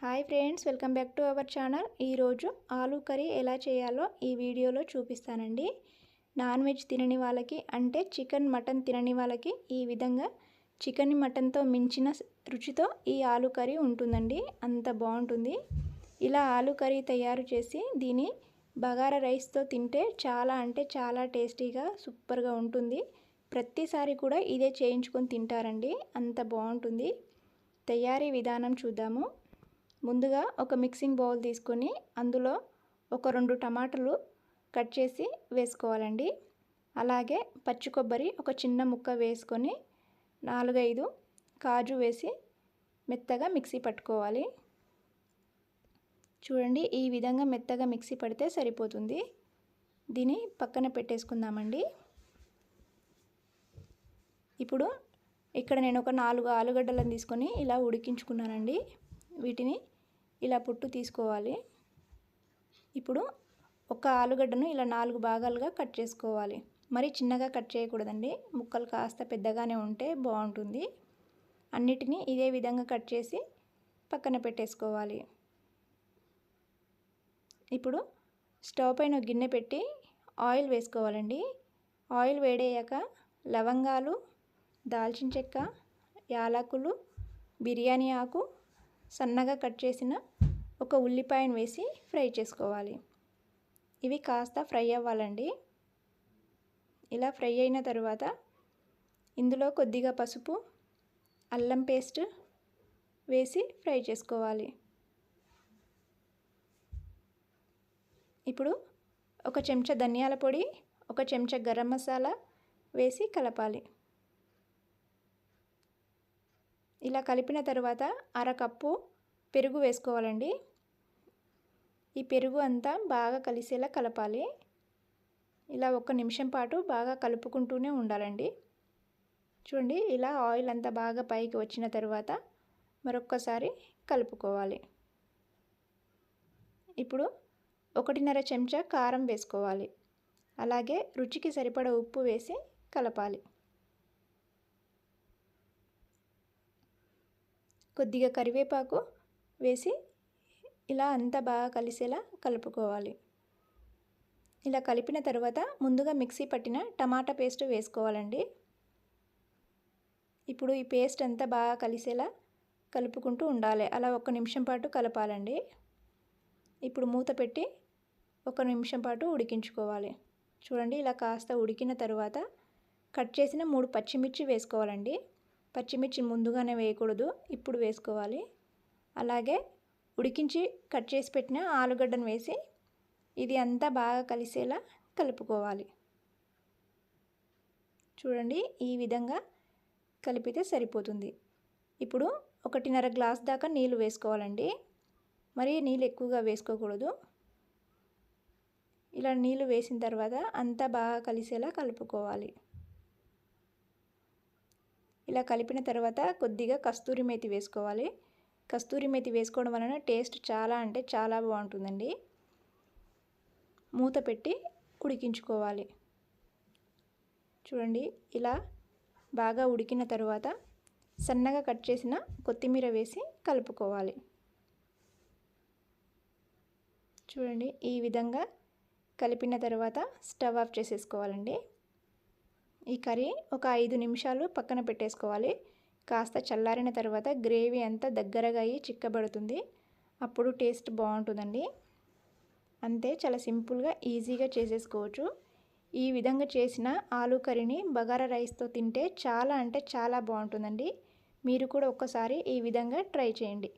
Hi friends, welcome back to our channel. ఈరోజు aloo curry ఎలా చేయాలో ఈ వీడియోలో చూపిస్తానండి. నాన్ వెజ్ తినని వాళ్ళకి, అంటే చికెన్ మటన్ తినని వాళ్ళకి ఈ విధంగా చికెన్ మటన్తో మించిన రుచితో ఈ ఆలూ కర్రీ ఉంటుందండి. అంత బాగుంటుంది. ఇలా ఆలూ కర్రీ తయారు చేసి దీని బగారా రైస్తో తింటే చాలా అంటే చాలా టేస్టీగా సూపర్గా ఉంటుంది. ప్రతిసారి కూడా ఇదే చేయించుకొని తింటారండి, అంత బాగుంటుంది. తయారీ విధానం చూద్దాము. ముందుగా ఒక మిక్సింగ్ బౌల్ తీసుకొని అందులో ఒక 2 టమాటాలు కట్ చేసి వేసుకోవాలండి. అలాగే పచ్చి కొబ్బరి ఒక చిన్న ముక్క వేసుకొని 4-5 కాజు వేసి మెత్తగా మిక్సీ పట్టుకోవాలి. చూడండి, ఈ విధంగా మెత్తగా మిక్సీ పడితే సరిపోతుంది. దీన్ని పక్కన పెట్టేసుకుందామండి. ఇప్పుడు ఇక్కడ నేను ఒక 4 ఆలుగడ్డలను తీసుకొని ఇలా ఉడికించుకున్నానండి. వీటిని ఇలా పొట్టు తీసుకోవాలి. ఇప్పుడు ఒక ఆలుగడ్డను ఇలా 4 భాగాలుగా కట్ చేసుకోవాలి. మరి చిన్నగా కట్ చేయకూడదండి, ముక్కలు కాస్త పెద్దగానే ఉంటే బాగుంటుంది. అన్నిటినీ ఇదే విధంగా కట్ చేసి పక్కన పెట్టేసుకోవాలి. ఇప్పుడు స్టవ్ పైన గిన్నె పెట్టి ఆయిల్ వేసుకోవాలండి. ఆయిల్ వేడయ్యాక లవంగాలు, దాల్చిన చెక్క, యాలకులు, బిర్యానీ ఆకు, సన్నగా కట్ చేసిన ఒక ఉల్లిపాయను వేసి ఫ్రై చేసుకోవాలి. ఇవి కాస్త ఫ్రై అవ్వాలండి. ఇలా ఫ్రై అయిన తర్వాత ఇందులో కొద్దిగా పసుపు, అల్లం పేస్ట్ వేసి ఫ్రై చేసుకోవాలి. ఇప్పుడు ఒక చెంచా ధనియాల పొడి, ఒక చెంచా గరం మసాలా వేసి కలపాలి. ఇలా కలిపిన తర్వాత 1/2 కప్పు పెరుగు వేసుకోవాలండి. ఈ పెరుగు అంతా బాగా కలిసేలా కలపాలి. ఇలా 1 నిమిషం పాటు బాగా కలుపుకుంటూనే ఉండాలండి. చూడండి, ఇలా ఆయిల్ అంతా బాగా పైకి వచ్చిన తర్వాత మరొక్కసారి కలుపుకోవాలి. ఇప్పుడు 1.5 చెంచా కారం వేసుకోవాలి. అలాగే రుచికి సరిపడా ఉప్పు వేసి కలపాలి. కొద్దిగా కరివేపాకు వేసి ఇలా అంతా బాగా కలిసేలా కలుపుకోవాలి. ఇలా కలిపిన తర్వాత ముందుగా మిక్సీ పట్టిన టమాటా పేస్ట్ వేసుకోవాలండి. ఇప్పుడు ఈ పేస్ట్ అంతా బాగా కలిసేలా కలుపుకుంటూ ఉండాలి. అలా 1 నిమిషం పాటు కలపాలండి. ఇప్పుడు మూత పెట్టి 1 నిమిషం పాటు ఉడికించుకోవాలి. చూడండి, ఇలా కాస్త ఉడికిన తర్వాత కట్ చేసిన 3 పచ్చిమిర్చి వేసుకోవాలండి. పచ్చిమిర్చి ముందుగానే వేయకూడదు, ఇప్పుడు వేసుకోవాలి. అలాగే ఉడికించి కట్ చేసి పెట్టిన ఆలుగడ్డను వేసి ఇది అంతా బాగా కలిసేలా కలుపుకోవాలి. చూడండి, ఈ విధంగా కలిపితే సరిపోతుంది. ఇప్పుడు 1.5 గ్లాస్ దాకా నీళ్ళు వేసుకోవాలండి. మరి నీళ్ళు ఎక్కువగా వేసుకోకూడదు. ఇలా నీళ్ళు వేసిన తర్వాత అంతా బాగా కలిసేలా కలుపుకోవాలి. ఇలా కలిపిన తర్వాత కొద్దిగా కస్తూరి మేతి వేసుకోవాలి. కస్తూరి మేతి వేసుకోవడం వలన టేస్ట్ చాలా అంటే చాలా బాగుంటుందండి. మూత పెట్టి ఉడికించుకోవాలి. చూడండి, ఇలా బాగా ఉడికిన తర్వాత సన్నగా కట్ చేసిన కొత్తిమీర వేసి కలుపుకోవాలి. చూడండి, ఈ విధంగా కలిపిన తర్వాత స్టవ్ ఆఫ్ చేసేసుకోవాలండి. ఈ కర్రీ ఒక 5 నిమిషాలు పక్కన పెట్టేసుకోవాలి. కాస్త చల్లారిన తర్వాత గ్రేవీ అంతా దగ్గరగా అయ్యి చిక్కబడుతుంది. అప్పుడు టేస్ట్ బాగుంటుందండి. అంతే, చాలా సింపుల్గా ఈజీగా చేసేసుకోవచ్చు. ఈ విధంగా చేసిన ఆలూ కర్రీని బగారా రైస్తో తింటే చాలా అంటే చాలా బాగుంటుందండి. మీరు కూడా ఒక్కసారి ఈ విధంగా ట్రై చేయండి.